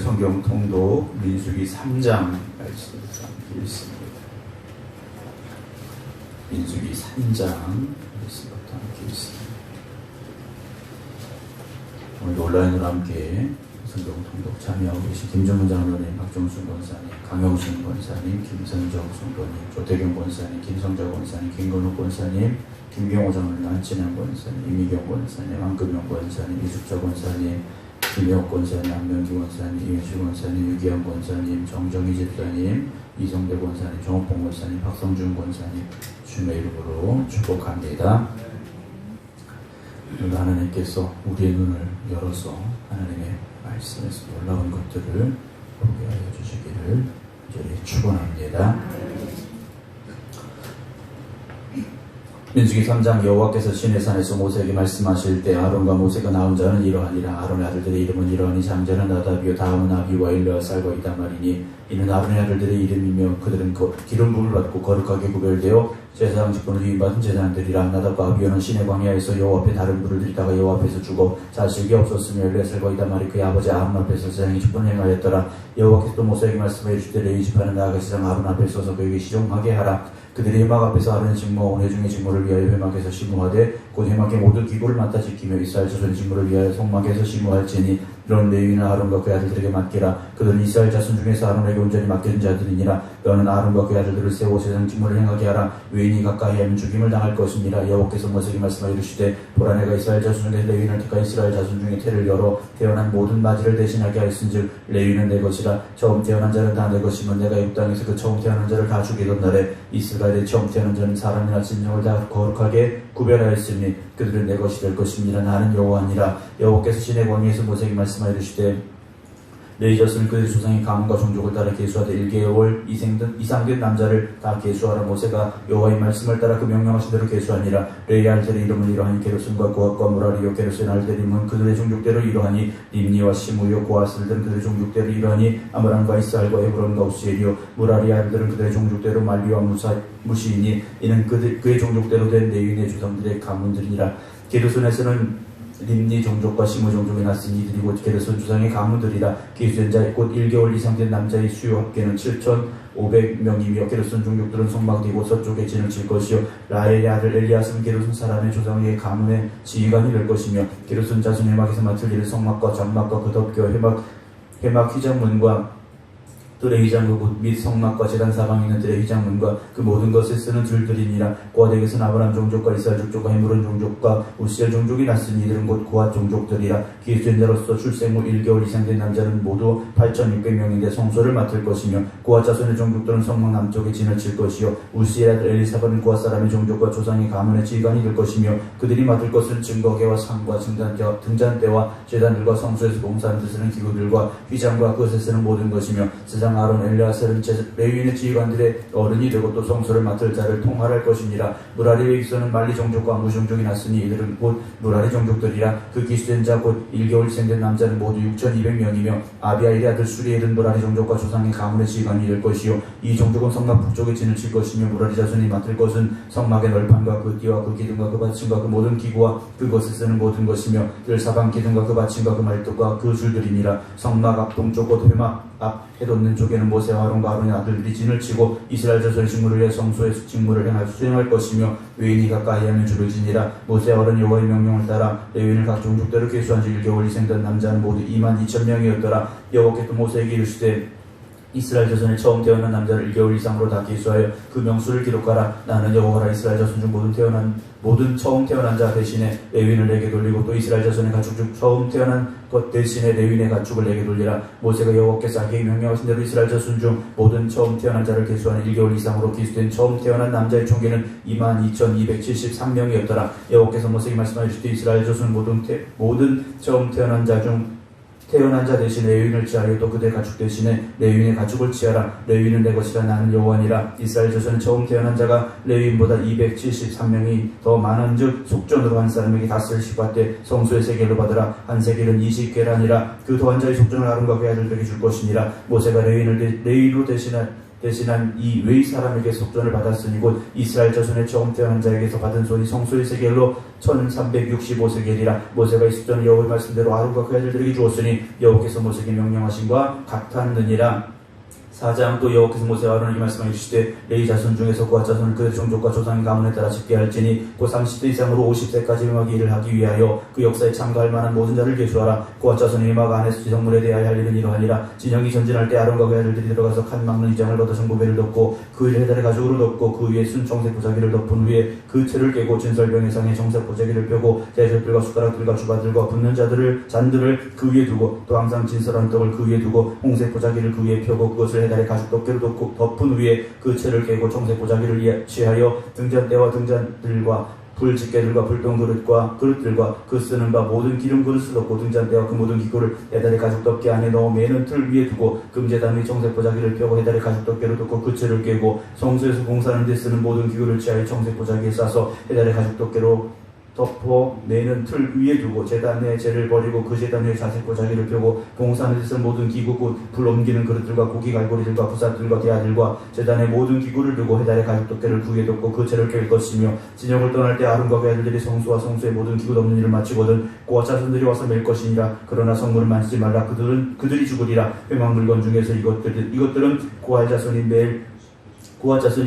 성경 통독 민수기 3장 말씀을 읽겠습니다. 민수기 3장 말씀부터 함께 읽습니다. 오늘도 온라인으로 함께 성경 통독 참여하고 계신 김정은 장로님, 박정순 권사님, 강영순 권사님, 김선정 성도님, 조태경 권사님, 김성자 권사님, 김건욱 권사님, 김경호 장로님, 안친환 권사님, 이미경 권사님, 안금영 권사님, 이숙자 권사님, 김혁 권사님, 안명기 권사님, 이현실 권사님, 유기현 권사님, 정정희 집사님, 이성대 권사님, 정옥봉 권사님, 박성준 권사님, 주님의 이름으로 축복합니다. 오늘 하나님께서 우리의 눈을 열어서 하나님의 말씀에서 놀라운 것들을 보게 하여 주시기를 간절히 축원합니다. 민수기 3장 여호와께서 시내산에서 모세에게 말씀하실 때 아론과 모세가 낳은 자는 이러하니라. 아론의 아들들의 이름은 이러하니 장자는 나답이요 다음은 아비와 엘르아살과 이다 말이니 이는 아론의 아들들의 이름이며 그들은 기름 부음을 받고 거룩하게 구별되어 제사장 직분을 위임받은 제사장들이라. 나답과 아비오는 시내 광야에서 여호와 앞에 다른 불을 들이다가 여호와 앞에서 죽어 자식이 없었으며 엘르아살과 이다 말이 그의 아버지 아론 앞에서 제사장의 직분을 행하였더라. 여호와께서 또 모세에게 말씀하여 주시되 레위 지파는 나아가 제사장 아론 앞에 서서 그에게 시종하게 하라. 그들이 회막 앞에서 아론의 직무와 회중의 직무를 위하여 회막에서 시무하되 곧 회막의 모든 기구를 맡아 지키며 이스라엘 자손의 직무를 위하여 성막에서 시무할지니 너는 레위는 아론과 그의 아들들에게 맡기라. 그들은 이스라엘 자손 중에서 아론에게 온전히 맡겨진 자들이니라. 너는 아론과 그의 아들들을 세워 제사장 직무를 행하게 하라. 외인이 가까이 하면 죽임을 당할 것이니라. 여호와께서 모세에게 말씀하여 이르시되 보라 내가 이스라엘 자손 중에 레위인을 택하 이스라엘 자손 중에 태를 열어 태어난 모든 마지를 대신하게 하였은즉 레위는 내 것이라. 처음 태어난 자는 다 내 것이며 내가 이 땅에서 그 처음 태어난 자를 다 죽이던 날에 이스라엘의 처음 태어난 자는 사람이나 진정을 다 거룩하게 구별하였으니 그들은 내 것이 될 것입니다. 나는 여호와니라. 여호와께서 시내 광야에서 모세에게 말씀하여 이르시되 레위 자손은 그들의 조상의 가문과 종족을 따라 계수하되 1개월 이상된 남자를 다 계수하라. 모세가 여호와의 말씀을 따라 그 명령하신 대로 계수하니라. 레위 아들들의 이름은 이러하니 게르손과 고앗과 무라리요. 게르손의 아들들의 이름은 그들의 종족대로 이러하니 림니와 시므요. 고앗들은 그들의 종족대로 이러하니 아므람과 이스할과 헤브론과 우시엘이요. 무라리 아들들은 그들의 종족대로 말리와 무시이니 이는 그의 종족대로 된 레위인의 조상들의 가문들이니라. 게르손에서는 림니 종족과 시므 종족이 났으니 이들이 곧 게르손 조상의 가문들이라. 계수된 자 곧 1개월 이상 된 남자의 수요 합계는 7,500명이며 게르손 종족들은 성막되고 서쪽에 진을 칠 것이요 라헬의 아들 엘리아스는 게르손 사람의 조상의 가문의 지휘관이 될 것이며 게르손 자손 회막에서 맡을 일은 성막과 장막과 그 덮개 회막 휘장문과 들의 휘장문 및 성막과 제단 사방에 있는 들의 휘장문과 그 모든 것을 쓰는 줄들이니라. 고앗에게서는 아브람 종족과 이스라엘 족족과 헤브론 종족과 우시엘 종족이 났으니 이들은 곧 고앗 종족들이라. 기수된 자로서 출생 후 1개월 이상 된 남자는 모두 8,600명인데 성소를 맡을 것이며 고앗 자손의 종족들은 성막 남쪽에 진을 칠 것이요 우시엘 아들 엘리사반은 고앗 사람의 종족과 조상의 가문의 지휘관이 될 것이며 그들이 맡을 것은 증거계와 상과 등잔대와 제단들과 성소에서 봉사하는 데 쓰는 기구들과 휘장과 그것에 쓰는 모든 것이며 세상 아론 엘르아살은 레위인의 지휘관들의 어른이 되고 또 성소를 맡을 자를 통할할 것이니라. 무라리에게서는 말리 종족과 무시 종족이 났으니 이들은 곧 무라리 종족들이라. 그 기수된 자 곧 1개월 이생된 남자는 모두 6,200명이며 아비아일의 아들 수리엘은 무라리 종족과 조상의 가문의 지휘관이 될 것이요 이 종족은 성막 북쪽에 진을 칠 것이며 무라리 자손이 맡을 것은 성막의 널판과 그 띠와 그 기둥과 그 받침과 그 모든 기구와 그것을 쓰는 모든 것이며 들 사방 기둥과 그 받침과 그 말뚝과 그 줄들이니라. 성막 앞 동쪽 곧 회막 앞 해돋는 쪽에는 모세와 아론과 아론의 아들들이 진을 치고 이스라엘 자손의 직무를 위해 성소의 직무를 수행할 것이며 외인이 가까이 하면 줄을 지니라. 모세와 아론이 여호와의 명령을 따라 레위인을 각 종족대로 계수한 지 1개월 이생된 남자는 모두 22,000명이었더라. 여호와께서 모세에게 이르시되 이스라엘 자손의 처음 태어난 남자를 1개월 이상으로 다 계수하여 그 명수를 기록하라. 나는 여호와라. 이스라엘 자손 중 모든 처음 태어난 자 대신에 레위인을 내게 돌리고 또 이스라엘 자손의 가축 중 처음 태어난 것 대신에 레위인의 가축을 내게 돌리라. 모세가 여호와께서 자기에게 명령하신 대로 이스라엘 자손 중 모든 처음 태어난 자를 계수하는 1개월 이상으로 계수된 처음 태어난 남자의 총계는 22,273명이었더라. 여호와께서 모세에게 말씀하여 주시되 이스라엘 자손 모든 처음 태어난 자 중 태어난 자 대신 레위인을 취하여 또 그들의 가축 대신에 레위인의 가축을 취하라. 레위인은 내 것이라. 나는 여호와니라. 이스라엘 자손은 처음 태어난 자가 레위인보다 273명이 더 많은즉 속전으로 한 사람에게 닷을 시받되 성소의 세겔로 받으라. 한 세겔은 20계란이라. 그 더한 자의 속전을 아론과 그의 아들들에게 줄 것이니라. 모세가 레위인을 레위로 대신하여 대신한 이 웨이 사람에게 속전을 받았으니 곧 이스라엘 자손의 처음 태어난 자에게서 받은 손이 성소의 세겔로 1365세겔이라. 모세가 이 속전을 여호와의 말씀대로 아론과 그 아들들에게 주었으니 여호와께서 모세에게 명령하신 바 같았느니라. 4장 또 여호와께서 모세와 아론에게 말씀하여 주시되 레위 자손 중에서 그앗 자손을 그의 종족과 조상의 가문에 따라 집게 할지니 곧 30대 이상으로 50세까지 회막의 일을 하기 위하여 그 역사에 참가할 만한 모든 자를 계수하라. 그앗 자손이 회막 안에서 지성물에 대하여 할 일은 이러하니라. 진영이 전진할 때 아론과 그의 아들들이 들어가서 칸 막는 위장을 걷어 정보배를 덮고 그 위에 해달의 가죽으로 덮고 그 위에 순 정색 보자기를 덮은 후에 그 채를 깨고 진설병의 상에 정색 보자기를 펴고 대접들과 숟가락들과 주바들과 붓는 잔들을 그 위에 두고 또 항상 진설한 떡을 그 위에 두고 홍색 보자기를 그 위에 펴고 그것을 해달의 가죽 덮개로 덮은 후에 그 채를 깨고 정색 보자기를 취하여 등잔대와 등잔들과 불집게들과 불똥 그릇들과 그 쓰는 바 모든 기름 그릇을 덮고 등잔대와 그 모든 기구를 해달의 가죽 덮개 안에 넣어 매는 틀 위에 두고 금제단 위 정색 보자기를 펴고 해달의 가죽 덮개로 덮고 그 채를 깨고 성소에서 공사하는 데 쓰는 모든 기구를 취하여 정색 보자기에 싸서 해달의 가죽 덮개로 덮어 매는 틀 위에 두고 제단에 재를 버리고 그 제단 위에 자색 보자기를 펴고 봉사하는 데서 모든 기구 곧 불 옮기는 그릇들과 고기 갈고리들과 부사들과 대야들과 제단에 모든 기구를 두고 해달의 가죽 덮개를 그 위에 덮고 그 채를 깰 것이며 진영을 떠날 때 아론과 그 아들들이 성소와 성소의 모든 기구 덮는 일을 마치거든 고앗 자손들이 와서 맬 것이니라. 그러나 성물을 만지지 말라. 그들이 죽으리라. 회막 물건 중에서 이것들은 고앗 자손이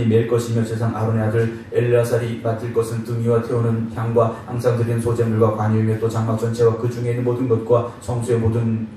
맬 것이며 세상 아론의 아들 엘르아살이 맡을 것은 등위와 태우는 향과 항상 드리는 소재물과 관유이며 또 장막 전체와 그 중에 있는 모든 것과 성소의 모든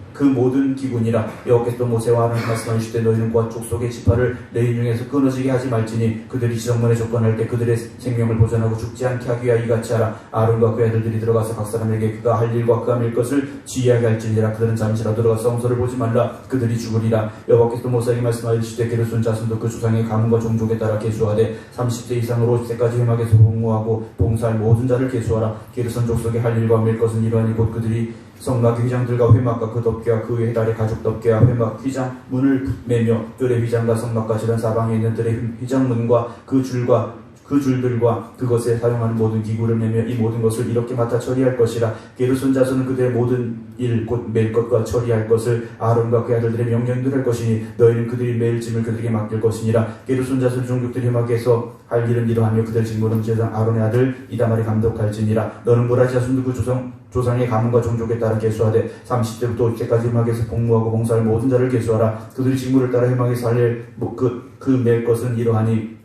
기구니라. 여호와께서 또 모세와 아론에게 말씀하시되 너희는 고앗 족속의 지파를 레위 중에서 끊어지게 하지 말지니 그들이 지성문에 접근할 때 그들의 생명을 보존하고 죽지 않게 하기 위하여 이같이 하라. 아론과 그의 아들들이 들어가서 각 사람에게 그가 할 일과 그가 밀 것을 지휘하게 할지니라. 그들은 잠시라도 들어가서 성소를 보지 말라. 그들이 죽으리라. 여호와께서 또 모세에게 말씀하시되 게르손 자손도 그 조상의 가문과 종족에 따라 계수하되 30세 이상으로 50세까지 회막에서 복무하고 봉사할 모든 자를 계수하라. 게르손 족속의 할 일과 밀 것은 이러하니 곧 그들이 성막의 휘장들과 회막과 그 덮개와 그 위에 해달의 가죽 덮개와 회막 휘장 문을 매며 뜰의 휘장과 성막과 지난 사방에 있는 뜰의 휘장문과 그 줄들과 그것에 사용하는 모든 기구를 매며 이 모든 것을 이렇게 맡아 처리할 것이라. 게르손 자손은 그들의 모든 일 곧 맬 것과 처리할 것을 아론과 그의 아들들의 명령대로 할 것이니 너희는 그들이 매일 짐을 그들에게 맡길 것이니라. 게르손 자손 종족들이 회막에서 할 일은 이러하며 그들의 직무는 제사장 아론의 아들 이다말이 감독할지니라. 너는 무라리 자손도 그 조상의 가문과 종족에 따라 계수하되 30세부터 50세까지 회막에서 복무하고 봉사할 모든 자를 계수하라. 그들의 직무를 따라 회막에서 할 일 그 맬 것은 이러하니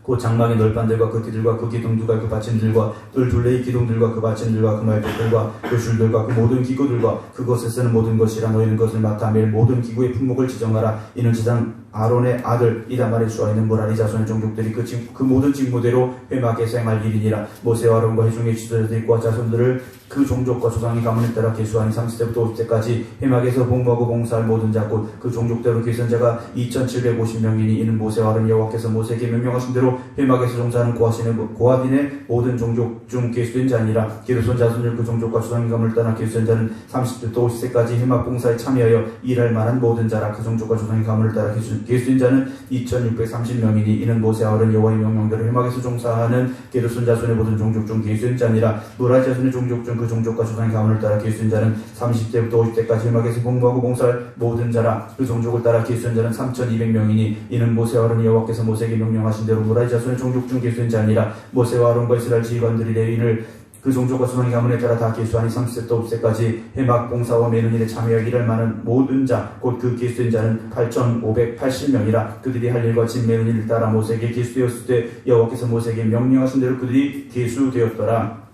그 장막의 널판들과 그 뒤들과 그 기둥들과 그 받침들과 뜰 둘레의 기둥들과 그 받침들과 그 말뚝들과 그 줄들과 그 모든 기구들과 그것에 쓰는 모든 것이라. 너희는 그것을 맡아 매일 모든 기구의 품목을 지정하라. 이는 제사장 아론의 아들 이다말의 수하 있는 무라리 자손의 종족들이 그 모든 직무대로 회막에서 행할 일이니라. 모세와 아론과 회중의 지도자들이 고앗 자손들을 그 종족과 조상의 가문에 따라 계수하니 30세부터 50세까지 회막에서 복무하고 봉사할 모든 자 곧 그 종족대로 계수한 자가 2750명이니 이는 모세와 아론 여호와께서 모세에게 명령하신 대로 회막에서 종사하는 고앗인의 모든 종족 중 계수된 자니라. 게르손 자손들 그 종족과 조상의 가문을 떠나 계수한 자는 30세부터 50세까지 회막 봉사에 참여하여 일할 만한 모든 자라. 그 종족과 조상의 가문을 따라 계수된 자는 2630명이니 이는 모세와 아론 여호와의 명령대로 회막에서 종사하는 게르손 자손의 모든 종족 중 계수된 자니라. 무라리 자손의 종족 중 그 종족과 조상의 가문을 따라 계수된 자는 30세부터 50세까지 회막에서 복무하고 봉사할 모든 자라. 그 종족을 따라 계수된 자는 3200명이니 이는 모세와 아론이 여호와께서 모세에게 명령하신 대로 무라리 자손의 종족 중 계수된 자니라. 모세와 아론과 이스라엘 지휘관들이 레위인을 그 종족과 조상의 가문에 따라 다 계수하니 30세부터 50세까지 회막 봉사와 매는 일에 참여하여 일할 만한 모든 자 곧 그 계수된 자는 8580명이라. 그들이 할 일과 짐 매는 일을 따라 모세에게 계수되었을 때 여호와께서 모세에게 명령하신 대로 그들이 계수되었더라.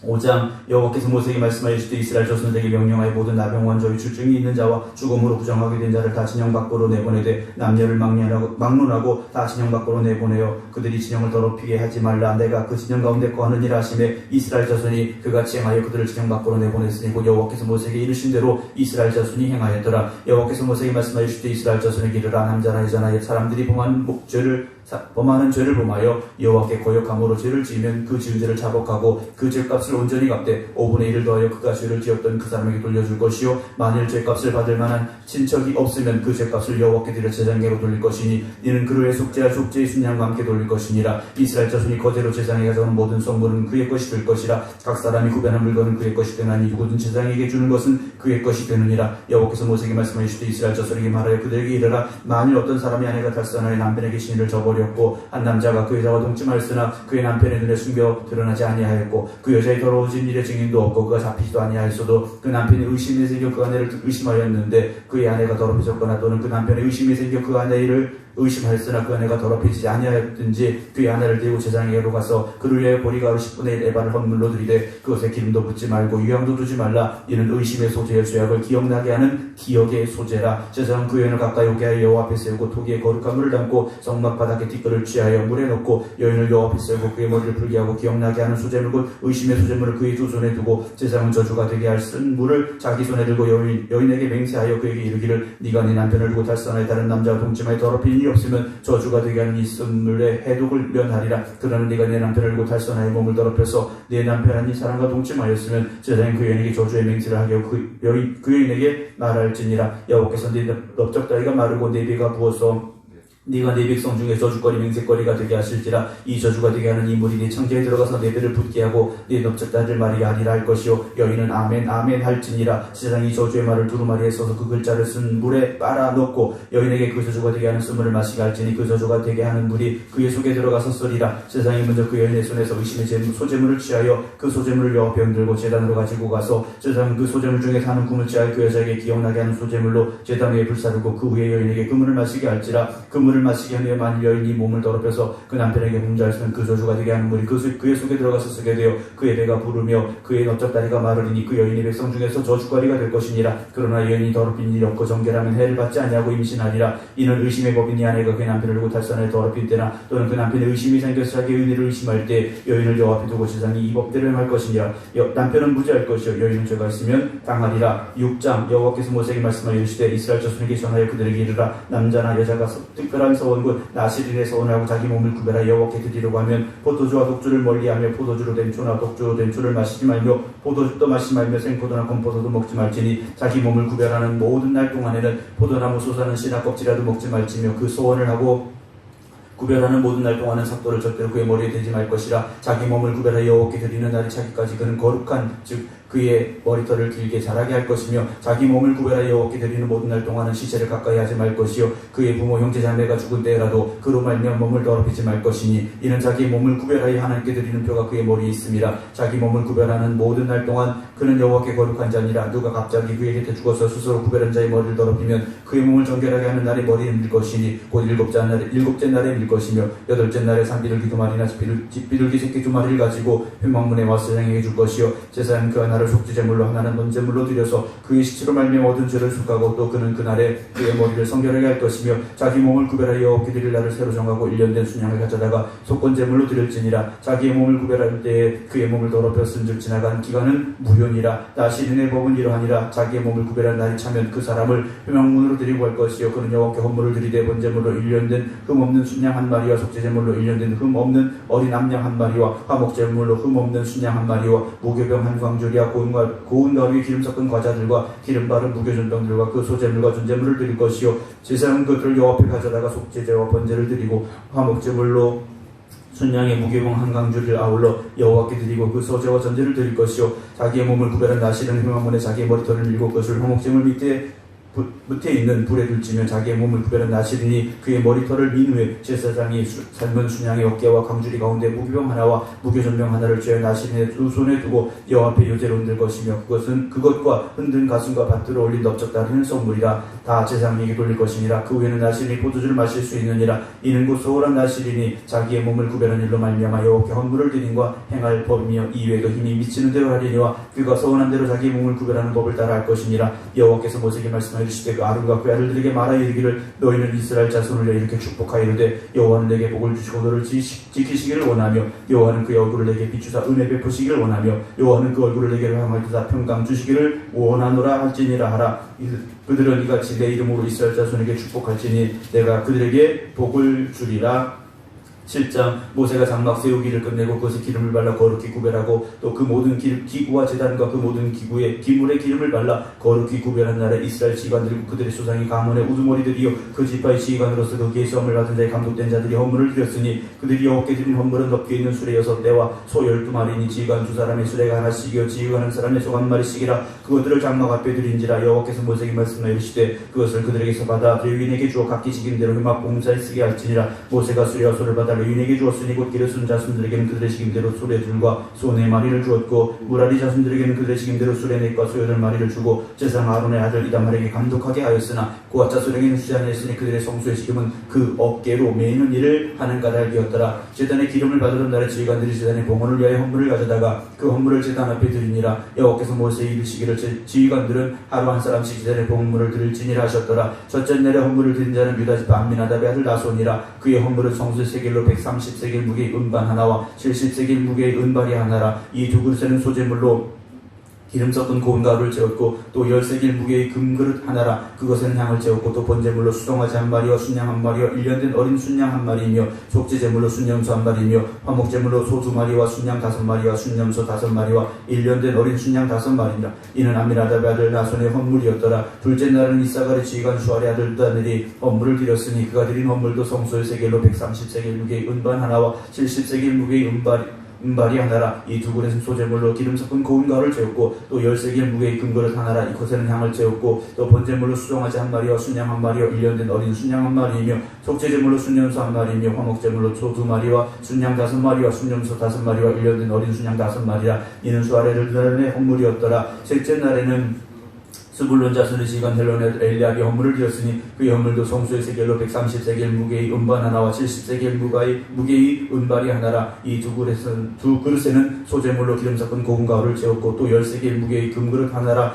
5장 여호와께서 모세에게 말씀하시되 이스라엘 자손들에게 명령하여 모든 나병 저희 주증이 있는 자와 죽음으로 부정하게 된 자를 다 진영 밖으로 내보내되 남녀를 막론하고 다 진영 밖으로 내보내어 그들이 진영을 더럽히게 하지 말라. 내가 그 진영 가운데 거하는 일 하심에 이스라엘 자손이 그같이 행하여 그들을 진영 밖으로 내보냈으니 곧 여호와께서 모세에게 이르신 대로 이스라엘 자손이 행하였더라. 여호와께서 모세에게 말씀하시되 이스라엘 자손에게 이르라. 남자나 여자나 사람들이 범한 죄를 범하는 죄를 범하여 여호와께 거역함으로 죄를 지으면 그 지은 죄를 자복하고 그 죄값을 온전히 갚되 5분의 1을 더하여 그가 죄를 지었던 그 사람에게 돌려줄 것이요 만일 죄값을 받을 만한 친척이 없으면 그 죄값을 여호와께 드려 제사장에게로 돌릴 것이니 이는 그로의 속죄와 속죄의 순양과 함께 돌릴 것이니라. 이스라엘 자손이 거제로 제사장에 가져오는 모든 성물은 그의 것이 될 것이라. 각 사람이 구별한 물건은 그의 것이 되나니 누구든 제사장에게 주는 것은 그의 것이 되느니라. 여호와께서 모세에게 말씀하시되 이스라엘 자손에게 말하여 그들에게 이르라. 만일 어떤 사람이 아내가 달선하여 남편에게 신의를 저버렸고 한 남자가 그 여자와 동침하였으나 그의 남편의 눈에 숨겨 드러나지 아니하였고 그 여자의 더러워진 일의 증인도 없고 그가 잡히지도 아니하였어도 그 남편이 의심이 생겨 그 아내를 의심하였는데 그의 아내가 더럽혀졌거나 또는 그 남편의 의심이 생겨 그 아내를 의심하였으나 그 아내가 더럽히지 아니하였든지 그의 아내를 데리고 제사장에게로 가서 그를 위하여 보리가루 10분의 1 에바를 헌물로 드리되 그것에 기름도 붓지 말고 유향도 두지 말라. 이는 의심의 소재의 죄악을 기억나게 하는 기억의 소재라. 제사장은 그 여인을 가까이 오게 하여 여호와 앞에 세우고 토기에 거룩한 물을 담고 성막 바닥에 티끌을 취하여 물에 넣고 여인을 여호와 앞에 세우고 그의 머리를 풀게 하고 기억나게 하는 소재물 곧 의심의 소재물을 그의 두 손에 두고 제사장은 저주가 되게 할 쓴 물을 자기 손에 들고 여인에게 맹세하여 그에게 이르기를 네가 네 남편을 두고 달선하여 다른 남자와 동침하여 더럽힌 일이 없으면 저주가 되게 하는 이 쓴 물의 해독을 면하리라. 그러나 네가 네 남편을 두고 달선하여 몸을 더럽혀서 네 남편한 이 사람과 동침하였으면 제사장은 그 여인에게 저주의 맹세를 하게 하고 그 여인에게 말할지니라. 여호와께서 네 넓적다리가 마르고 네 배가 부어서 네가 네 백성 중에 저주거리 맹세거리가 되게 하실지라. 이 저주가 되게 하는 이 물이 네 청지에 들어가서 네 배를 붓게 하고 네 넓적다리를 마르게 하리라 할 것이요 여인은 아멘 아멘 할지니라. 제사장이 저주의 말을 두루마리에 써서 그 글자를 쓴 물에 빨아 넣고 여인에게 그 저주가 되게 하는 쓴물을 마시게 할지니 그 저주가 되게 하는 물이 그의 속에 들어가서 쓰리라. 제사장이 먼저 그 여인의 손에서 의심의 소재물을 취하여 그 소재물을 여호와 앞에 흔들고 제단으로 가지고 가서 제사장은 그 소재물 중에 사는 금을 취하여 그 여자에게 기억나게 하는 소재물로 제단 위에 불사르고 그 후에 여인에게 그 물을 마시게 할지라. 그 물을 마시게 하며 만일 여인이 몸을 더럽혀서 그 남편에게 범죄하였으면 그 저주가 되게 하는 물이 그의 속에 들어가서 쓰게 되어 그의 배가 부르며 그의 넓적다리가 마르리니 그 여인이 백성 중에서 저주거리가 될 것이니라. 그러나 여인이 더럽힌 일이 없고 정결하면 해를 받지 아니하고 임신하리라. 이는 의심의 법이니 아내가 그의 남편을 두고 달선하여 더럽힐 때나 또는 그 남편의 의심이 생겨서 자기의 은혜를 의심할 때 여인을 여호와 앞에 두고 제사장이 이 법대로 행할 것이니라. 남편은 무죄할 것이요 여인은 죄가 있으면 당하리라. 6장 여호와께서 모세에게 말씀하여 이르시되 이스라엘 자손에게 전하여 그들에게 이르라. 남자나 여자가 특별한 서원 곧 나실인의 서원을 하고 자기 몸을 구별하여 여호와께 드리려고 하면 포도주와 독주를 멀리하며 포도주로 된 초나 독주로 된 주를 마시지 말며 포도주도 마시지 말며 생포도나 건포도도 먹지 말지니 자기 몸을 구별하는 모든 날 동안에는 포도나무 솟아는 씨나 껍질이라도 먹지 말지며 그 소원을 하고 구별하는 모든 날 동안은 삭도를 절대로 그의 머리에 대지 말 것이라. 자기 몸을 구별하여 여호와께 드리는 날이 차기까지 그는 거룩한 즉 그의 머리털을 길게 자라게 할 것이며 자기 몸을 구별하여 여호와께 드리는 모든 날 동안은 시체를 가까이 하지 말 것이요 그의 부모 형제 자매가 죽은 때라도 그로 말미암아 몸을 더럽히지 말 것이니 이는 자기 몸을 구별하여 하나님께 드리는 표가 그의 머리에 있음이라. 자기 몸을 구별하는 모든 날 동안 그는 여호와께 거룩한 자니라. 누가 갑자기 그의 곁에 죽어서 스스로 구별한 자의 머리를 더럽히면 그의 몸을 정결하게 하는 날에 머리를 밀 것이니 곧 일곱째 날에 밀 것이며 여덟째 날에 산비둘기 2마리나 집비둘기 새끼 2마리를 가지고 회막문에 와서 제사장에게 줄 것이요 제사장은 그 하나를 속죄제물로 하나는 번제물로 드려서 그의 시체로 말미암아 얻은 죄를 속하고 또 그는 그날에 그의 머리를 성결하게 할 것이며 자기 몸을 구별하여 여호와께 드릴 날을 새로 정하고 1년 된 순양을 가져다가 속건제물로 드릴지니라. 자기의 몸을 구별할 때에 그의 몸을 더럽혔은즉 지나간 기간은 무효니라. 나실인의 법은 이러하니라. 자기의 몸을 구별한 날이 차면 그 사람을 회막문으로 드리고 할 것이요 그는 여호와께 헌물을 드리되 번제물로 1년 된 흠없는 순양 한 마리와 속죄제물로 1년 된 흠없는 어린 암양 한 마리와 화목제물로 흠없는 순양 한 마리와 무교병 한 광줄이와 고운 가루에 기름 섞은 과자들과 기름 바른 무교전병들과 그 소제물과 전제물을 드릴 것이요 제사장은 그들을 여호와 앞에 가져다가 속죄제와 번제를 드리고 화목제물로 순양의 무교병 한 강줄을 아울러 여호와께 드리고 그 소제와 전제를 드릴 것이요 자기의 몸을 구별한 나실은 회막문에 자기의 머리털을 밀고 그것을 화목제물 밑에 있는 불에 둘지며 자기의 몸을 구별한 나실이니 그의 머리털을 민 후에 제사장이 삶은 순양의 어깨와 강주리 가운데 무교병 하나와 무교전병 하나를 쥐어 나실인의 두 손에 두고 여호와 앞에 요제로 흔들 것이며 그것과 흔든 가슴과 밭으로 올린 넓적다리는 성물이라. 다 제사장에게 돌릴 것이니라. 그 후에는 나실인이 포도주를 마실 수 있느니라. 이는 곧 소홀한 나실인이 자기의 몸을 구별한 일로 말미암아 여호와께 헌물을 드림과 행할 법이며 이외에도 힘이 미치는 대로 하리니와 그가 서원한 대로 자기의 몸을 구별하는 법을 따라 할 것이니라. 여호와께서 모세에게 말씀하여 이르시되 그 아론과 그 아들들에게 말하여 이르기를 너희는 이스라엘 자손을 이렇게 축복하여 이르되 여호와는 내게 복을 주시고 너를 지키시기를 원하며 여호와는 그의 얼굴을 내게 비추사 은혜 베푸시기를 원하며 여호와는 그 얼굴을 내게 향하여 드사 평강 주시기를 원하노라 할지니라 하라. 그들은 이같이 내 이름으로 이스라엘 자손에게 축복할지니 내가 그들에게 복을 주리라 7장 모세가 장막 세우기를 끝내고 그것에 기름을 발라 거룩히 구별하고 또 그 모든 기구와 제단과 그 모든 기구에 기물에 기름을 발라 거룩히 구별한 날에 이스라엘 지휘관들과 그들의 수장이 가문의 우두머리들이요 그 지파의 지휘관으로서 거기에 시험을 받은 자의 감독된 자들이 헌물을 드렸으니 그들이 여호와께 드린 헌물은 덮여 있는 수레 6대와 소 12마리니 지휘관 2사람의 수레가 하나씩이요 지휘관 1사람의 소 1마리씩이라 그것들을 장막 앞에 드린지라 여호와께서 모세에게 말씀하여 이르시되 그것을 그들에게서 받아 레위인에게 주어 각기 식임대로 회막 봉사에 쓰게 할지니라 모세가 수레와 소를 받아 레위인에게 주었으니 곧 기르신 자손들에게는 그들의 식임대로 수레 둘과 소 4마리를 주었고 무라리 자손들에게는 그들의 식임대로 수레 4과 소 8마리를 주고 제사장 아론의 아들 이다말에게 감독하게 하였으나 그와 자손에게는 주지 아니하였으니 그들의 성소의 식임은 그 어깨로 매는 일을 하는 까닭이었더라. 제단에 기름을 받으던 날에 지휘관들이 제단의 봉헌을 위하여 헌물을 가져다가 그 헌물을 제단 앞에 드리니라. 여호와께서 모세에게 이르시기를 지휘관들은 하루 한 사람씩 제단의 봉헌물을 드릴지니라 하셨더라. 첫째 날에 헌물을 드린 자는 유다지파 암미나답의 아들 나손이라. 그의 헌물은 성소의 세겔로 130세겔 무게의 은반 하나와 70세겔 무게의 은발이 하나라. 이 두 그릇에는 소재물로 기름 섞은 고운 가루를 채웠고 또 10세겔 무게의 금그릇 하나라. 그것에는 향을 채웠고 또 번제물로 수송아지 1마리와 순양 1마리와 1년 된 어린 순양 1마리이며 속죄제물로 순염소 1마리이며 화목제물로 소 2마리와 순양 5마리와 순염소 5마리와 1년 된 어린 순양 5마리라. 이는 암미나답의 아들 나손의 헌물이었더라. 둘째 날은 이사갈의 지휘관 수알의 아들 다넬이 헌물을 드렸으니 그가 드린 헌물도 성소의 세겔로 130세겔 무게의 은반 하나와 70세겔 무게의 은발이 하나라. 이 두 그릇은 소재물로 기름 섞은 고운 가루를 채웠고 또 10세겔 무게의 금그릇 하나라. 이곳에는 향을 채웠고 또 번제물로 수송아지 1마리와 순양 1마리와 1년 된 어린 순양 1마리이며 속죄제물로 순염소 1마리이며 화목제물로 소 2마리와 순양 5마리와 순염소 5마리와 1년 된 어린 순양 5마리라. 이는 수아레르단의 헌물이었더라. 셋째 날에는 스불론 자손의 지휘관 헬론의 엘리압이 헌물을 드렸으니 그의 헌물도 성소의 세겔로 130세겔 무게의 은반 하나와 70세겔 무게의 은발이 하나라. 이 두 그릇에는 소재물로 기름 섞은 고운 가루를 채웠고 또 10세겔 무게의 금그릇 하나라.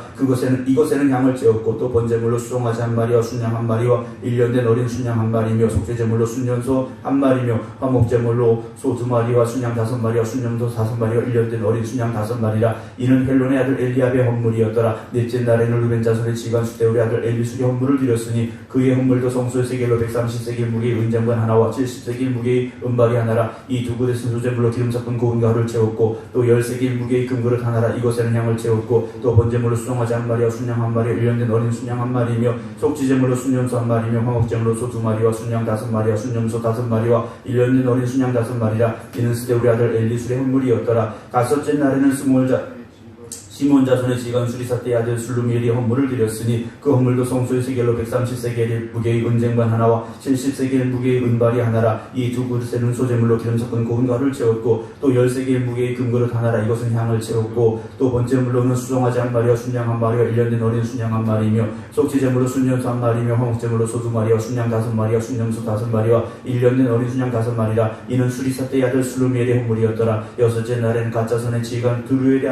이것에는 향을 채웠고 또 번제물로 수송아지 1마리와 순양 1마리와 1년 된 어린 순양 1마리며 속죄제물로 순년소 1마리며 화목제물로 소 2마리와 순양 5마리와 순염소 5마리와 1년 된 어린 순양 5마리라. 이는 헬론의 아들 엘리압의 헌물이었더라. 넷째 날에는 자손의 지휘관 수대울의 아들 엘리술의 헌물을 드렸으니 그의 헌물도 성소의 세겔로 130세겔 무게의 은장관 하나와 70세겔 무게의 은발이 하나라. 이 두 그릇은 소재물로 기름 섞은 고운 가루를 채웠고 또 10세겔 무게의 금그릇 하나라. 이것에는 향을 채웠고 또 번제물로 수송아지 1마리와 순양 1마리와 1년 된 어린 순양 1마리이며 속죄제물로 순염소 1마리이며 화목제물로 소 2마리와 순양 5마리와 순염소 5마리와 1년 된 어린 순양 5마리라. 이는 스데울의 아들 엘리술의 헌물이었더라. 다섯째 날에는 시몬 자손의 지휘관 수리사떼의 아들 술루미엘이 헌물을 드렸으니 그 헌물도 성소의 세겔로 130세겔 무게의 은쟁반 하나와 70세겔 무게의 은발이 하나라. 이 두 그릇에는 소재물로 기름 섞은 고운 가루를 채웠고 또 10세겔 무게의 금그릇 하나라. 이것은 향을 채웠고 또 번제물로는 수송아지 1마리와 순양 1마리와 1년 된 어린 순양 1마리이며 속죄제물로 순염소 1마리며 화목제물로 소 2마리와 순양 5마리와 순염소 5마리와 1년 된 어린 순양 5마리라. 이는 수리사떼의 아들 술루미엘의 헌물이었더라. 여섯째 날에는 가짜손의 지휘관 두엘의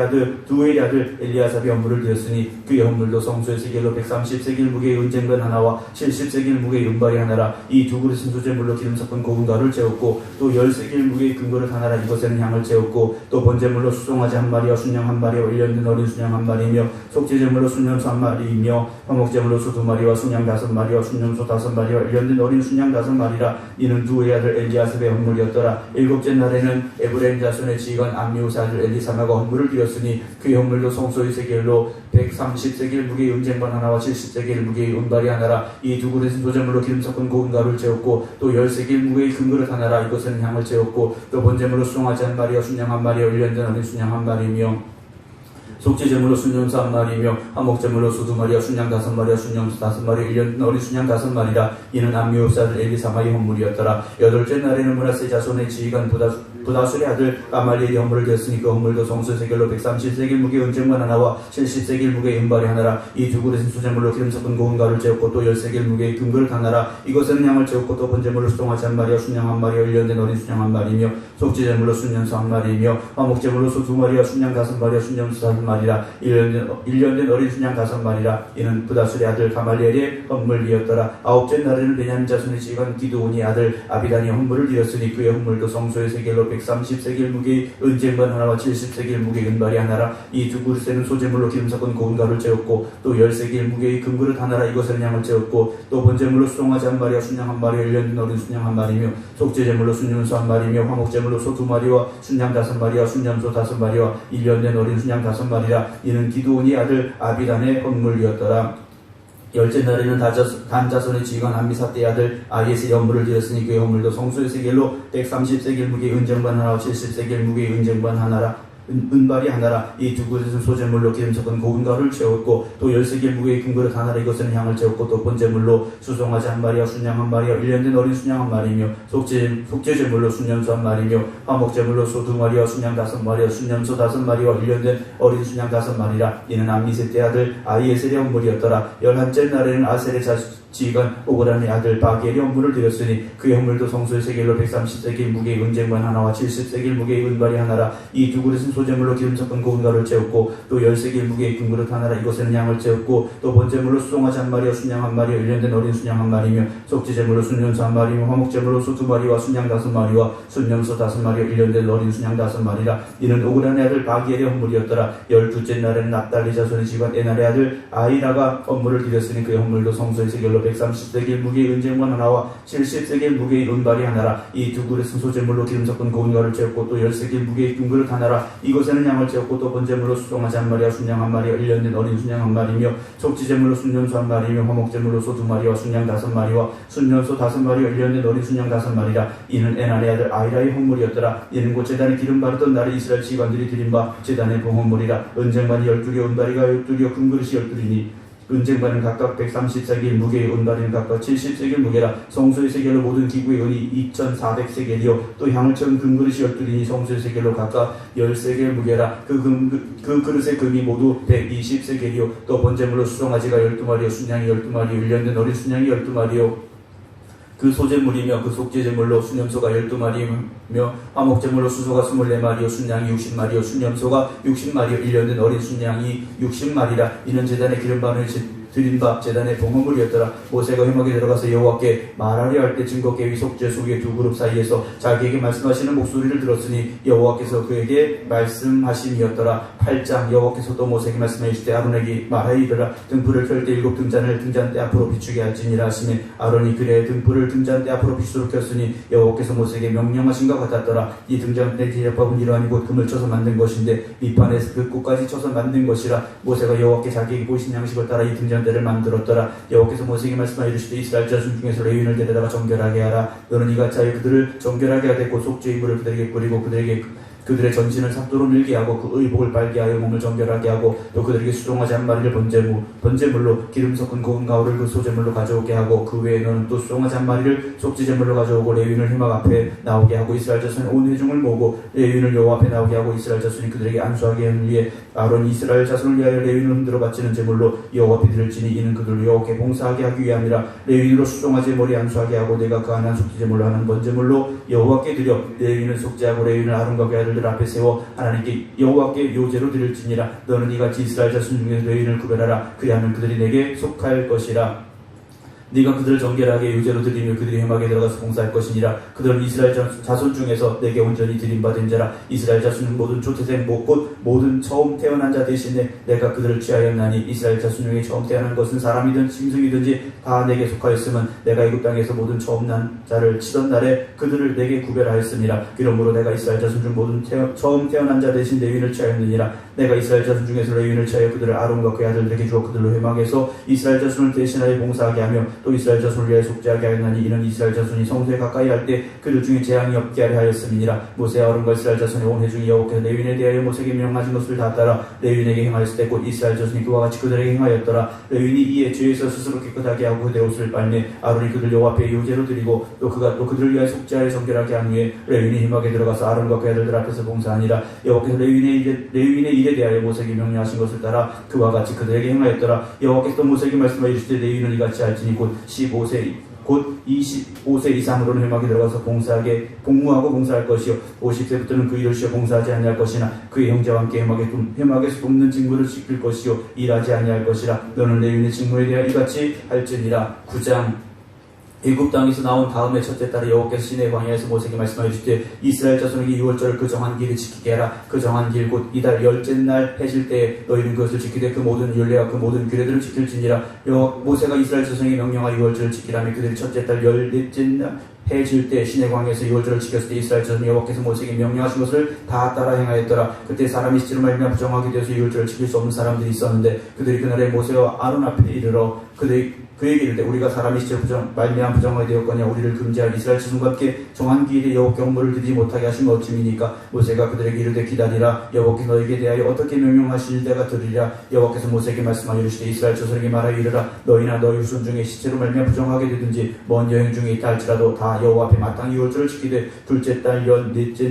아들 엘리아삽이 헌물을 드렸으니 그의 헌물도 성소의 세겔로 130세겔 무게의 은쟁반 하나와 70세겔 무게의 은발이 하나라. 이 두 그릇은 소재물로 기름 섞은 고운 가루를 채웠고 또 10세겔 무게의 금그릇 하나라. 이것에는 향을 채웠고 또 번제물로 수송아지 1마리와 순양 1마리와 1년 된 어린 순양 1마리이며 속죄제물로 순염소 1마리이며 화목제물로 소 2마리와 순양 5마리와 순염소 5마리와 1년 된 어린 순양 5마리라. 이는 두의 아들 엘리아삽의 헌물이었더라. 일곱째 날에는 에브라임 자손의 지휘관 암미우스의 아들 엘리사마가 헌물을 드렸으니 그의 헌물도 성소의 세겔로 130세겔 무게의 은쟁반 하나와 70세겔 무게의 은발이 하나라. 이 두 그릇은 소재물로 기름 섞은 고운 가루를 채웠고 또 10세겔 무게의 금그릇 하나라. 이것에는 향을 채웠고 또 번제물로 수송아지 1마리와 순양 1마리와 1년 된 어린 순양 1마리이며 속죄제물로 순염소 1마리이며 화목제물로 소 2마리와 순양 5마리와 순염소 5마리와 1년 된 어린 순양 5마리라. 이는 암미우스 아들 엘리사마의 헌물이었더라. 여덟째 날에는 므낫세 자손의 지휘관 부다술의 아들 가말리엘이 헌물을 드렸으니 그 헌물도 성소의 세겔로 130세겔 무게의 은쟁반 하나와 70세겔 무게의 은발이 하나라. 이 두 그릇은 소재물로 기름 섞은 고운 가루를 채웠고 또 10세겔 무게의 금그릇 하나라. 이것에는 향을 채웠고 또 번제물로 수송아지 1마리와 순양 1마리와 1년 된 어린 순양 1마리이며 속죄제물로 순염소 1마리이며 화목제물로 소 2마리와 순양 5마리와 순염소 5마리라. 1년 된 어린 순양 5마리라. 이는 부다술의 아들 가말리엘의 헌물이었더라. 아홉째 날에는 베냐민 자손의 지휘관 기드온이 아들 아비단이 헌물을 드렸으니 그의 헌물도 성소의 세겔로 130세겔 무게의 은쟁반 하나와 70세겔 무게의 은발이 하나라. 이 두 그릇에는 소재물로 기름 섞은 고운 가루를 채웠고 또 10세겔 무게의 금그릇 하나라. 이것에는 양을 채웠고 또 번제물로 수송아지 한 마리와 순양 한 마리와 1년 된 어린 순양 한 마리며 속죄제물로 순염소 한 마리며 화목제물로 소 2마리와 순양 5마리와 순염소 5마리와 1년 된 어린 순양 5마리라. 이는 기드온이 아들 아비단의 헌물이었더라. 열째 날에는 단 자손의 지휘관 암미사대의 아들 아히에셀의 헌물을 드렸으니 그의 헌물도 성소의 세겔로 130세겔 무게의 은쟁반 하나와 70세겔 무게의 은쟁반 하나라. 은발이 하나라. 이 두 그릇은 소재물로 기름 섞은 고운 가루를 채웠고 또 10세겔 무게의 금그릇 하나라. 이것에는 향을 채웠고 또 번제물로 수송아지 한 마리와 순양 한 마리와 1년 된 어린 순양 한 마리며 속죄제물로 순염소 한 마리며 화목제물로 소 2마리와 순양 5마리와 순염소 5마리와 1년 된 어린 순양 5마리라. 이는 암미사대의 아들 아히에셀의 헌물이었더라. 11째 날에는 아셀의 지휘관 오그란의 아들 바기엘이 헌물을 드렸으니 그의 헌물도 성소의 세겔로 130세겔 무게의 은쟁반 하나와 70세겔 무게의 은발이 하나라. 이 두 그릇은 소재물로 기름 섞은 고운 가루를 채웠고 또 10세겔 무게의 금그릇 하나라. 이것에는 양을 채웠고 또 번제물로 수송아지 한 마리와 순양 한 마리와 1년 된 어린 순양 한 마리며 속죄제물로 순염소 한 마리며 화목제물로 소 2마리와 순양 5마리와 순염소 5마리와 1년 된 어린 순양 5마리라. 이는 오그란의 아들 바기엘의 헌물이었더라. 12째 날에는 납달리 자손의 지휘관 에날의 아들 아히라가 헌물을 드렸으니 그의 헌물도 성소의 세겔로 130세겔 무게의 은쟁반 하나와 70세겔 무게의 은발이 하나라. 이 두 그릇은 소재물로 기름 섞은 고운 가루를 채웠고 또 10세겔 무게의 금그릇 하나라. 이것에는 양을 채웠고 또 번제물로 수송아지 한 마리와 순양 한 마리와 1년 된 어린 순양 한 마리며 속죄제물로 순염소 한 마리며 화목제물로 소 2마리와 순양 5마리와 순염소 5마리와 1년 된 어린 순양 5마리라. 이는 에날의 아들 아히라의 헌물이었더라. 이는 곧 제단에 기름 바르던 날에 이스라엘 지휘관들이 드린 바 제단의 봉헌물이라. 은쟁반이 12려 은발이가 12려 금그릇이 12리니 은쟁반은 각각 130세겔 무게의 은발은 각각 70세겔 무게라. 성소의 세겔로 모든 기구의 은이 2400세겔이요 또 향을 채운 금그릇이 12리니 성소의 세겔로 각각 10세겔 무게라. 그 그릇의 금이 모두 120세겔이요 또 번제물로 수송아지가 12마리요 순양이 12마리요 1년 된 어린 순양이 12마리요 그 소재물이며 그 속죄제물로 순염소가 12마리며 화목제물로 수소가 24마리요 순양이 60마리요 순염소가 60마리요 1년 된 어린 순양이 60마리라. 이는 제단의 기름반을 드린 바 제단의 봉헌물이었더라. 모세가 회막에 들어가서 여호와께 말하려 할 때 증거궤 위 속죄 속의 두 그룹 사이에서 자기에게 말씀하시는 목소리를 들었으니 여호와께서 그에게 말씀하심이었더라. 8장. 여호와께서 또 모세에게 말씀하실 때 아론에게 말하이르라. 등불을 켤 때 7 등잔을 등잔대 앞으로 비추게 할지니라 하시니 아론이 그래 등불을 등잔대 앞으로 비추도록 켰으니 여호와께서 모세에게 명령하신 것 같았더라. 이 등잔대 기법은 이러하니 곧 금을 쳐서 만든 것인데 밑판에서 그 끝까지 쳐서 만든 것이라. 모세가 여호와께 자기에게 보이신 양식을 따라 이 등잔대를 만들었더라. 여호와께서 모세에게 말씀하여 이르시되 이스라엘 자손 중에서 레위인을 데려다가 정결하게 하라. 너는 이같이 하여 그들을 정결하게 하되 곧 속죄의 물을 그들에게 뿌리고 그들의 전신을 삭도로 밀게 하고 그 의복을 빨게 하여 몸을 정결하게 하고 또 그들에게 수송아지 한 마리를 번제물로 기름 섞은 고운 가루를 그 소제물로 가져오게 하고 그 외에 너는 또 수송아지 한 마리를 속죄제물로 가져오고 레위인을 회막 앞에 나오게 하고 이스라엘 자손 온 회중을 모으고 레위인을 여호와 앞에 나오게 하고 이스라엘 자손이 그들에게 안수하게 하는 위에 아론이 이스라엘 자손을 위하여 레위인을 흔들어 바치는 제물로 여호와 앞에 드릴지니 이는 그들을 여호와께 봉사하게 하기 위함이라. 레위인으로 수송아지의 머리 안수하게 하고 내가 그 안한 속죄제물로 하는 번제물로 여호와께 드려 레위인은 속죄하고 레위인을 아론과 그 아들들 앞에 세워 하나님께 여호와께 요제로 드릴지니라. 너는 이같이 이스라엘 자손 중에서 레위인을 구별하라. 그리하면 그들이 내게 속할 것이라. 네가 그들을 정결하게 유죄로 드리며 그들이 회막에 들어가서 봉사할 것이니라. 그들은 이스라엘 자손 중에서 내게 온전히 드림받은 자라. 이스라엘 자손은 모든 초태생 곧 모든 처음 태어난 자 대신에 내가 그들을 취하였나니 이스라엘 자손 중에 처음 태어난 것은 사람이든 짐승이든지 다 내게 속하였음은 내가 애굽 땅에서 모든 처음 난 자를 치던 날에 그들을 내게 구별하였습니다. 그러므로 내가 이스라엘 자손 중 모든 처음 태어난 자 대신 레위인을 취하였느니라. 내가 이스라엘 자손 중에서 레위인을 취하여 그들을 아론과 그의 아들들에게 주어 그들로 회막에서 이스라엘 자손을 대신하여 봉사하게 하며 또 이스라엘 자손을 위하여 속죄하게 하였나니 이는 이스라엘 자손이 성소에 가까이 할 때 그들 중에 재앙이 없게 하려 하였음이니라. 모세와 아론과 이스라엘 자손의 온 회중이 여호와께서 레위인에 대하여 모세에게 명하신 것을 다 따라 레위인에게 행하였을 때 곧 이스라엘 자손이 그와 같이 그들에게 행하였더라. 레위인이 이에 죄에서 스스로 깨끗하게 하고 그들의 옷을 빨매 아론이 그들 여호와 앞에 요제로 드리고 또 그가 또 그들을 위하여 속죄하여 정결하게 한 후에 레위인이 회막에 들어가서 아론과 그 아들들 앞에서 봉사하니라. 여호와께서 레위인의 일에 대하여 모세에게 명령하신 것을 따라 그와 같이 그들에게 행하였더라. 여호와께서 모세에게 말씀하여 이르시되 레위인은 이같이 할지니 곧 25세 이상으로는 회막에 들어가서 복무하고 봉사할 것이요 50세부터는 그 일을 쉬어 봉사하지 아니할 것이나 그의 형제와 함께 회막에서 돕는 직무를 지킬 것이요 일하지 아니할 것이라. 너는 레위인의 직무에 대하여 이같이 할지니라. 9장. 애굽 땅에서 나온 다음에 첫째 달에 여호와께서 시내 광야에서 모세에게 말씀하여 주시되 이스라엘 자손에게 6월절을 그 정한 길을 지키게 하라. 그 정한 길 곧 이달 열째 날 해질 때에 너희는 그것을 지키되 그 모든 율례와 그 모든 규례들을 지킬지니라. 모세가 이스라엘 자손에게 명령하여 6월절을 지키라며 그들이 첫째 달 열넷째 날 해질 때 시내 광야에서 6월절을 지켰을 때 이스라엘 자손이 여호와께서 모세에게 명령하신 것을 다 따라 행하였더라. 그때 사람이 시체로 말미암아 부정하게 되어서 6월절을 지킬 수 없는 사람들이 있었는데 그들이 그날에 모세와 아론 앞에 이르러 그에게 이르되 우리가 사람이 시체로 말미암아 부정하게 되었거냐. 우리를 금지할 이스라엘 자손과 함께 정한 기일에 여호와께 업무를 드리지 못하게 하시면 어찌미니까. 모세가 그들에게 이르되 기다리라. 여호와께서 너희에게 대하여 어떻게 명령하실 때가 들으리라. 여호와께서 모세에게 말씀하여 이르시되 이스라엘 자손에게 말하여 이르라. 너희나 너희 후손 중에 시체로 말미암아 부정하게 되든지 먼 여행 중에 있다 할지라도 다 여호와 앞에 마땅히 6월절을 지키되 둘째 달 넷째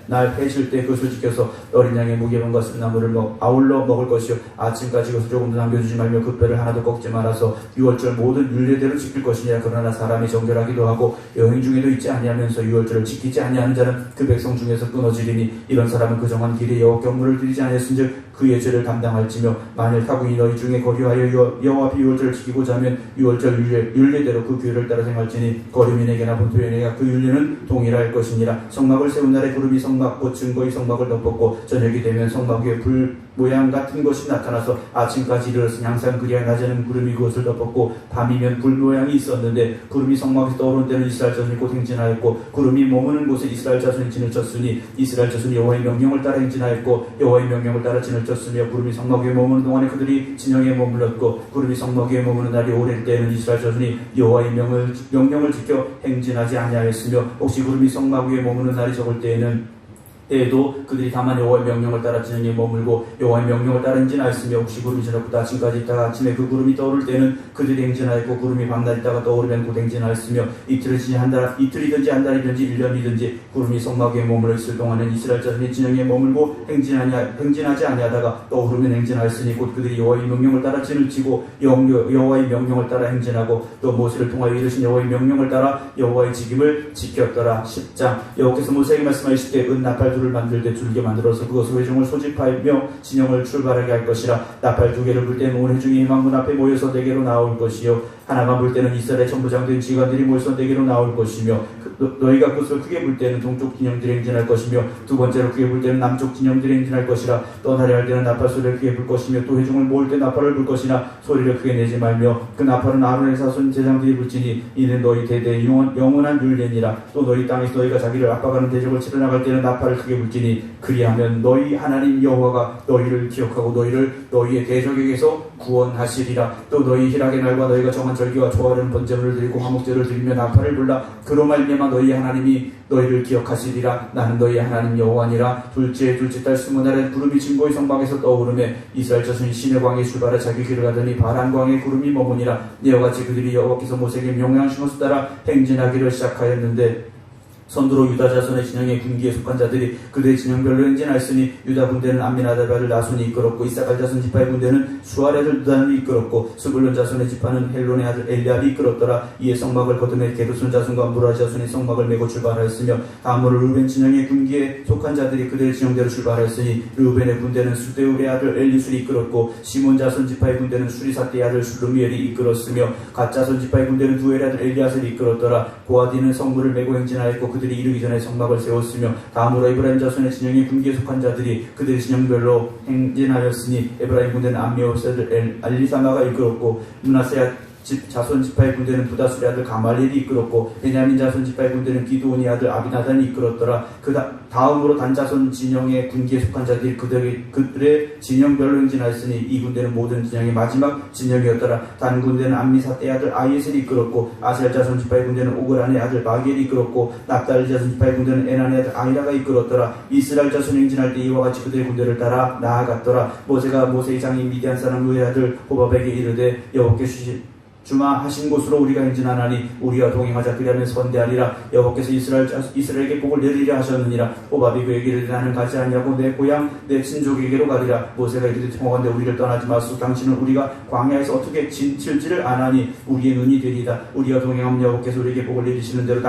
날 해질 때 그것을 지켜서 어린 양의 무게분과 쓴나물을 아울러 먹을 것이요 아침까지 그것을 조금도 남겨주지 말며 그 뼈를 하나도 꺾지 말아서 6월절 모든 율례대로 지킬 것이니라. 그러나 사람이 정결하기도 하고 여행 중에도 있지 아니하면서 6월절을 지키지 아니하는 자는 그 백성 중에서 끊어지리니 이런 사람은 그 정한 길에 여호와께 업무를 드리지 아니했은즉 그의 죄를 담당할지며 만일 타국이 너희 중에 거류하여 여호와 앞에 6월절을 지키고자 하면 6월절 율례대로 그 규례를 따라 행할지니 거류민에게나 본토인에게나 그 율례는 동일할 것이니라. 성막을 세운 날에 구름이 성막 곧 증거의 성막을 덮었고 저녁이 되면 성막 위에 불 모양 같은 것이 나타나서 아침까지 이르렀으니 항상 그리하여 낮에는 구름이 그것을 덮었고 밤이면 불 모양이 있었는데 구름이 성막에서 떠오른 때는 이스라엘 자손이 곧 행진하였고 구름이 머무는 곳에 이스라엘 자손이 진을 쳤으니 이스라엘 자손이 여호와의 명령을 따라 행진하였고 여호와의 명령을 따라 진을 쳤으며 구름이 성막 위에 머무는 동안에 그들이 진영에 머물렀고 구름이 성막 위에 머무는 날이 오랜 때에는 이스라엘 자손이 여호와의 명령을 지켜 행진하지 아니하였으며 혹시 구름이 성막 위에 머무는 날이 적을 때에도 그들이 다만 여호와의 명령을 따라 진영에 머물고 여호와의 명령을 따라 행진하였으며 혹시 구름이 저녁부터 아침까지 있다가 아침에 그 구름이 떠오를 때는 그들이 행진하였고 구름이 밤낮 있다가 떠오르면 곧 행진하였으며 이틀이든지 한 달이든지 1년이든지 구름이 성막 위에 머물러 있을 동안은 이스라엘 자손이 진영에 머물고 행진하지 아니하다가 떠오르면 행진하였으니 곧 그들이 여호와의 명령을 따라 진을 치고 여호와의 명령을 따라 행진하고 또 모세를 통하여 이르신 여호와의 명령을 따라 여호와의 직임을 지켰더라. 10장. 여호와께서 모세에게 말씀하실 때 나팔 둘을 만들 때 줄게 만들어서 그것으로 회중을 소집하며 진영을 출발하게 할 것이라. 나팔 두 개를 불 때는 온 회중이 희망문 앞에 모여서 내게로 나올 것이요 하나만 불 때는 이스라엘의 천부장된 지휘관들이 모여서 내게로 나올 것이며 너희가 그것을 크게 불 때는 동쪽 진영들이 행진할 것이며 두 번째로 크게 불 때는 남쪽 진영들이 행진할 것이라. 떠나려 할 때는 나팔 소리를 크게 불 것이며 또 회중을 모을 때 나팔을 불 것이나 소리를 크게 내지 말며 그 나팔은 아론의 사손 제장들이 불지니 이는 너희 대대 영원한 율례니라. 또 너희 땅에서 너희가 자기를 압박하는 대적을 치러 나갈 때는 나팔을 크게 불지니 그리하면 너희 하나님 여호와가 너희를 기억하고 너희를 너희의 대적에게서 구원하시리라. 또 너희 희락의 날과 너희가 정한 절기와 초하루는 번제물을 드리고 화목제를 드리며 나팔을 불라. 그로 말미암아 너희 하나님이 너희를 기억하시리라. 나는 너희 하나님 여호와니라. 둘째 달 20날에 구름이 증거의 성막에서 떠오르매 이스라엘 자손이 시내 광야에 출발해 자기 길을 가더니 바란 광야에 구름이 머무니라. 이와 같이 그들이 여호와께서 모세에게 명령하신 것을 따라 행진하기를 시작하였는데 선두로 유다 자손의 진영의 군기에 속한 자들이 그들의 진영별로 행진하였으니 유다 군대는 암미나답의 아들 나손이 이끌었고 이사갈 자손 지파의 군대는 수알의 아들 누단이 이끌었고 스불론 자손의 지파는 헬론의 아들 엘리압이 이끌었더라. 이에 성막을 거두매 게르손 자손과 무라 자손이 성막을 메고 출발하였으며 다음으로 르우벤 진영의 군기에 속한 자들이 그들의 진영대로 출발하였으니 르우벤의 군대는 수데울의 아들 엘리술이 이끌었고 시몬 자손 지파의 군대는 수리사떼의 아들 술루미엘이 이끌었으며 갓 자손 지파의 군대는 두엘의 아들 엘리아셀이 이끌었더라. 고아디는 성물을 메고 행진하였고 그들이 이르기 전에 성막을 세웠으며 다음으로 에브라임 자손의 진영의 군기에 속한 자들이 그들의 진영별로 행진하였으니 에브라임 군대는 암미오스 아들 알리사마가 이끌었고 므낫세 자손 지파의 군대는 부다술의 아들 가말리엘이 이끌었고 베냐민 자손 지파의 군대는 기드온의 아들 아비나단이 이끌었더라. 다음으로 단 자손 진영의 군기에 속한 자들이 그들의 진영별로 행진하였으니 이 군대는 모든 진영의 마지막 진영이었더라. 단 군대는 암미사떼의 아들 아이에셀이 이끌었고 아셀 자손 지파의 군대는 오그란의 아들 마기엘이 이끌었고 납달리 자손 지파의 군대는 에난의 아들 아이라가 이끌었더라. 이스라엘 자손이 행진할 때 이와 같이 그들의 군대를 따라 나아갔더라. 모세가 모세의 장인 미디안 사람 누의 아들 호밥에게 이르되 여호와께서 주마 하신 곳으로 우리가 행진하나니 우리와 동행하자. 그리하면 선대하리라. 여호와께서 이스라엘에게 복을 내리려 하셨느니라. 호밥이 그에게 이르되 나는 가지 아니하고 내 고향 내 친족에게로 가리라. 모세가 이르되 청하건대 우리를 떠나지 마소서. 당신은 우리가 광야에서 어떻게 진칠지를 아나니 우리의 눈이 되리이다. 우리와 동행하면 여호와께서 우리에게 복을 내리시는 대로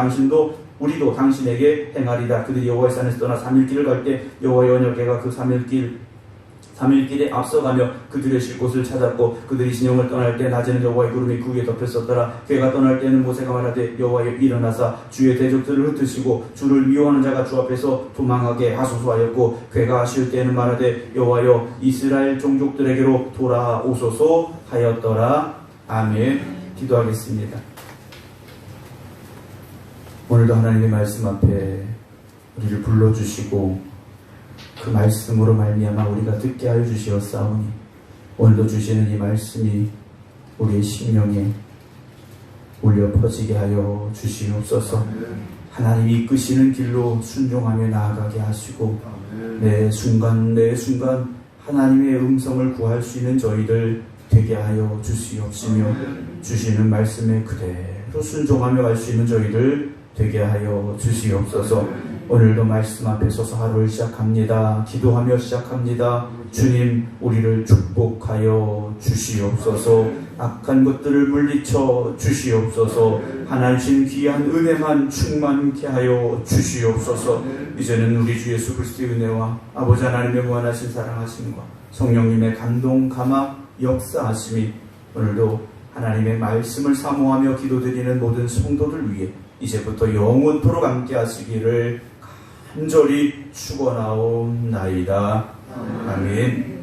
우리도 당신에게 행하리다. 그들이 여호와의 산에서 떠나 3일 길을 갈 때 여호와의 언약궤가 그 3일 3일 길에 앞서가며 그들의 쉴 곳을 찾았고 그들이 진영을 떠날 때 낮에는 여호와의 구름이 그 위에 덮였었더라. 그가 떠날 때는 모세가 말하되 여호와여 일어나사 주의 대적들을 흩으시고 주를 미워하는 자가 주 앞에서 도망하게 하소서 하였고 그가 쉴 때는 말하되 여호와여 이스라엘 종족들에게로 돌아오소서 하였더라. 아멘. 기도하겠습니다. 오늘도 하나님의 말씀 앞에 우리를 불러주시고 그 말씀으로 말미암아 우리가 듣게 하여 주시었사오니 오늘도 주시는 이 말씀이 우리의 심령에 울려 퍼지게 하여 주시옵소서. 하나님이 이끄시는 길로 순종하며 나아가게 하시고 매 순간 하나님의 음성을 구할 수 있는 저희들 되게 하여 주시옵시며 주시는 말씀에 그대로 순종하며 갈 수 있는 저희들 되게 하여 주시옵소서. 오늘도 말씀 앞에 서서 하루를 시작합니다. 기도하며 시작합니다. 주님 우리를 축복하여 주시옵소서. 악한 것들을 물리쳐 주시옵소서. 하나님 귀한 은혜만 충만케 하여 주시옵소서. 이제는 우리 주 예수 그리스도의 은혜와 아버지 하나님의 무한하신 사랑하심과 성령님의 감동 감화 역사하심이 오늘도 하나님의 말씀을 사모하며 기도드리는 모든 성도들 위해 이제부터 영원토록 함께 하시기를 간절히 축원하옵나이다. 아멘.